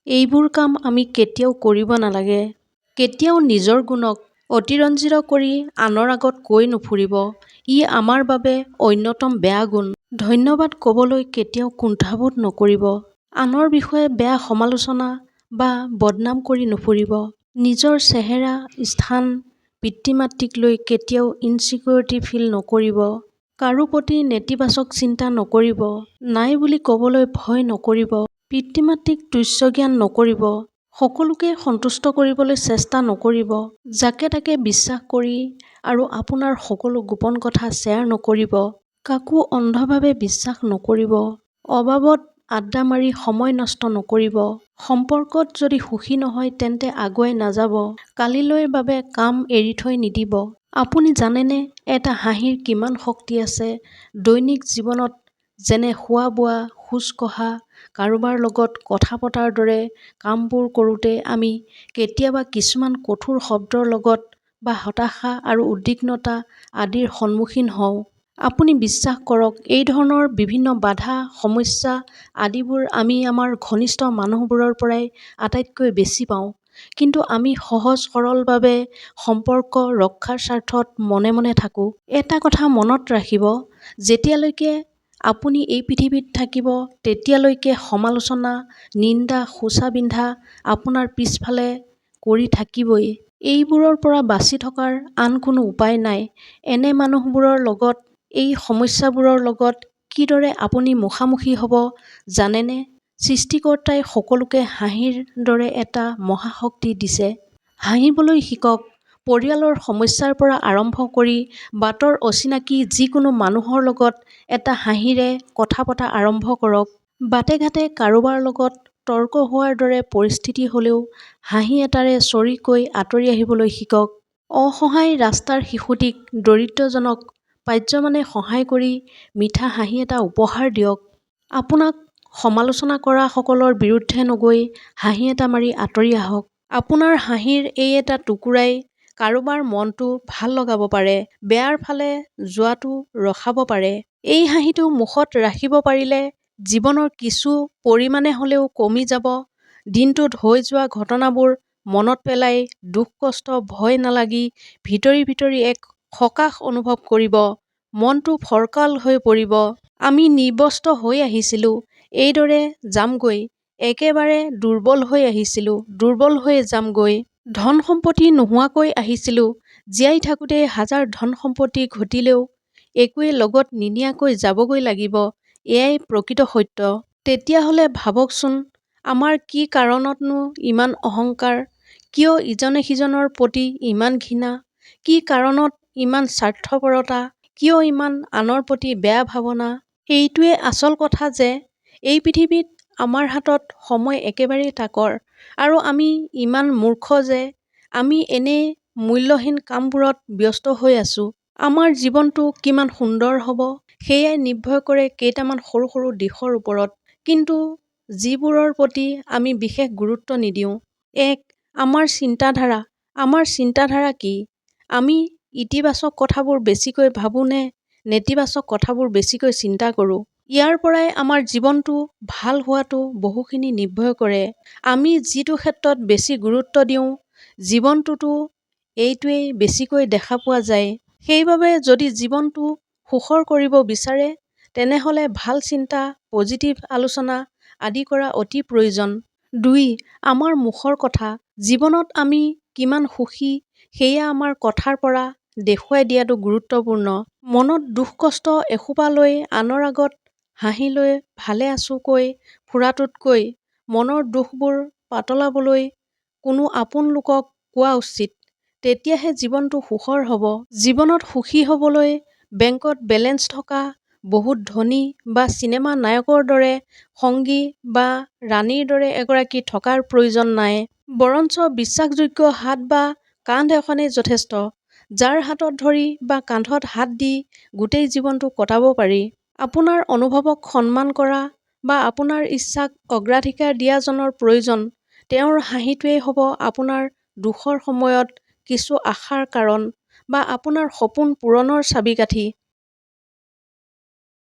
এইবোৰ কাম আমি কেতিয়াও কৰিব নালাগে। কেতিয়াও নিজৰ গুণক অতিৰঞ্জিত কৰি আনৰ আগত কৈ নুফুৰিব। ই আমাৰ বাবে অন্যতম বেয়া গুণ। ধন্যবাদ ক'বলৈ কেতিয়াও কুণ্ঠাবোধ নকৰিব। আনৰ বিষয়ে বেয়া সমালোচনা বা বদনাম কৰি নুফুৰিব। নিজৰ চেহেৰা, স্থান, পিতৃ-মাতৃক লৈ কেতিয়াও ইনচিকিউৰিটি ফিল নকৰিব। কাৰো প্ৰতি নেতিবাচক চিন্তা নকৰিব। নাই বুলি ক'বলৈ ভয় নকৰিব। পিতৃ-মাতৃক তুচ্ছ জ্ঞান নকৰিব। সকলোকে সন্তুষ্ট কৰিবলৈ চেষ্টা নকৰিব। যাকে তাকে বিশ্বাস কৰি আৰু আপোনাৰ সকলো গোপন কথা শ্বেয়াৰ নকৰিব। কাকো অন্ধভাৱে বিশ্বাস নকৰিব। অবাবত আড্ডা মাৰি সময় নষ্ট নকৰিব। সম্পৰ্কত যদি সুখী নহয় তেন্তে আগুৱাই নাযাব। কালিলৈৰ বাবে কাম এৰি থৈ নিদিব। আপুনি জানেনে এটা হাঁহিৰ কিমান শক্তি আছে? দৈনিক জীৱনত যেনে খোৱা-বোৱা, খোজ কঢ়া, কাৰোবাৰ লগত কথা পতাৰ দৰে কামবোৰ কৰোঁতে আমি কেতিয়াবা কিছুমান কঠোৰ শব্দৰ লগত বা হতাশা আৰু উদ্বিগ্নতা আদিৰ সন্মুখীন হওঁ। আপুনি বিশ্বাস কৰক, এই ধৰণৰ বিভিন্ন বাধা, সমস্যা আদিবোৰ আমি আমাৰ ঘনিষ্ঠ মানুহবোৰৰ পৰাই আটাইতকৈ বেছি পাওঁ। কিন্তু আমি সহজ সৰলভাৱে সম্পৰ্ক ৰক্ষাৰ স্বাৰ্থত মনে মনে থাকোঁ। এটা কথা মনত ৰাখিব, যেতিয়ালৈকে আপুনি এই পৃথিৱীত থাকিব তেতিয়ালৈকে সমালোচনা, নিন্দা, খোঁচা-বিন্ধা আপোনাৰ পিছফালে কৰি থাকিবই। এইবোৰৰ পৰা বাচি থকাৰ আন কোনো উপায় নাই। এনে মানুহবোৰৰ লগত, এই সমস্যাবোৰৰ লগত কিদৰে আপুনি মুখামুখি হ'ব জানেনে? সৃষ্টিকৰ্তাই সকলোকে হাঁহিৰ দৰে এটা মহাশক্তি দিছে। হাঁহিবলৈ শিকক। পৰিয়ালৰ সমস্যাৰ পৰা আৰম্ভ কৰি বাটৰ অচিনাকি যিকোনো মানুহৰ লগত এটা হাঁহিৰে কথা পতা আৰম্ভ কৰক। বাটে-ঘাটে কাৰোবাৰ লগত তৰ্ক হোৱাৰ দৰে পৰিস্থিতি হ'লেও হাঁহি এটাৰে চৰি কৈ আঁতৰি আহিবলৈ শিকক। অসহায় ৰাস্তাৰ শিশুটিক, দৰিদ্ৰজনক পাৰ্যমানে সহায় কৰি মিঠা হাঁহি এটা উপহাৰ দিয়ক। আপোনাক সমালোচনা কৰা সকলৰ বিৰুদ্ধে নগৈ হাঁহি এটা মাৰি আঁতৰি আহক। আপোনাৰ হাঁহিৰ এই এটা টুকুৰাই কাৰোবাৰ মনটো ভাল লগাব পাৰে, বেয়াৰ ফালে যোৱাটো ৰখাব পাৰে। এই হাঁহিটো মুখত ৰাখিব পাৰিলে জীৱনৰ কিছু পৰিমাণে হ'লেও কমি যাব। দিনটোত হৈ যোৱা ঘটনাবোৰ মনত পেলাই দুখ কষ্ট ভয় নালাগি ভিতৰি ভিতৰি এক সকাহ অনুভৱ কৰিব। মনটো ফৰকাল হৈ পৰিব। আমি নিৰ্বস্ত্ৰ হৈ আহিছিলোঁ, এইদৰে যামগৈ। একেবাৰে দুৰ্বল হৈ আহিছিলোঁ, দুৰ্বল হৈ যামগৈ। ধন সম্পত্তি নোহোৱাকৈ আহিছিলোঁ, জীয়াই থাকোঁতে হাজাৰ ধন সম্পত্তি ঘটিলেও একোৱে লগত নিনিয়াকৈ যাবগৈ লাগিব। এয়াই প্ৰকৃত সত্য। তেতিয়াহ'লে ভাবকচোন, আমাৰ কি কাৰণতনো ইমান অহংকাৰ? কিয় ইজনে সিজনৰ প্ৰতি ইমান ঘৃণা? কি কাৰণত ইমান স্বাৰ্থপৰতা? কিয় ইমান আনৰ প্ৰতি বেয়া ভাৱনা? এইটোৱে আচল কথা যে এই পৃথিৱীত আমাৰ হাতত সময় একেবাৰেই তাকৰ আৰু আমি ইমান মূৰ্খ যে আমি এনে মূল্যহীন কামবোৰত ব্যস্ত হৈ আছোঁ। আমাৰ জীৱনটো কিমান সুন্দৰ হ'ব সেয়াই নিৰ্ভৰ কৰে কেইটামান সৰু সৰু দিশৰ ওপৰত, কিন্তু যিবোৰৰ প্ৰতি আমি বিশেষ গুৰুত্ব নিদিওঁ। ১. আমাৰ চিন্তাধাৰা। আমাৰ চিন্তাধাৰা কি? আমি ইতিবাচক কথাবোৰ বেছিকৈ ভাবোঁ নে নেতিবাচক কথাবোৰ বেছিকৈ চিন্তা কৰোঁ? ইয়াৰ পৰাই আমাৰ জীৱনটো ভাল হোৱাটো বহুখিনি নিৰ্ভৰ কৰে। আমি যিটো ক্ষেত্ৰত বেছি গুৰুত্ব দিওঁ, জীৱনটোতো এইটোৱেই বেছিকৈ দেখা পোৱা যায়। সেইবাবে যদি জীৱনটো সুখৰ কৰিব বিচাৰে তেনেহ'লে ভাল চিন্তা, পজিটিভ আলোচনা আদি কৰা অতি প্ৰয়োজন। ২. আমাৰ মুখৰ কথা। জীৱনত আমি কিমান সুখী সেয়া আমাৰ কথাৰ পৰা দেখুৱাই দিয়াটো গুৰুত্বপূৰ্ণ। মনত দুখ কষ্ট এসোপা লৈ আনৰ আগত হাঁহি লৈ ভালে আছোঁ কৈ ফুৰাটোতকৈ মনৰ দুখবোৰ পাতলাবলৈ কোনো আপোন লোকক কোৱা উচিত। তেতিয়াহে জীৱনটো সুখৰ হ'ব। জীৱনত সুখী হ'বলৈ বেংকত বেলেঞ্চ থকা বহুত ধনী বা চিনেমা নায়কৰ দৰে সংগী বা ৰাণীৰ দৰে এগৰাকী থকাৰ প্ৰয়োজন নাই। বৰঞ্চ বিশ্বাসযোগ্য হাত বা কান্ধ এখনেই যথেষ্ট, যাৰ হাতত ধৰি বা কান্ধত হাত দি গোটেই জীৱনটো কটাব পাৰি। আপোনাৰ অনুভৱক সন্মান কৰা বা আপোনাৰ ইচ্ছাক অগ্ৰাধিকাৰ দিয়াজনৰ প্ৰয়োজন। তেওঁৰ হাঁহিটোৱেই হ'ব আপোনাৰ দুখৰ সময়ত কিছু আশাৰ কাৰণ বা আপোনাৰ সপোন পূৰণৰ চাবিকাঠি।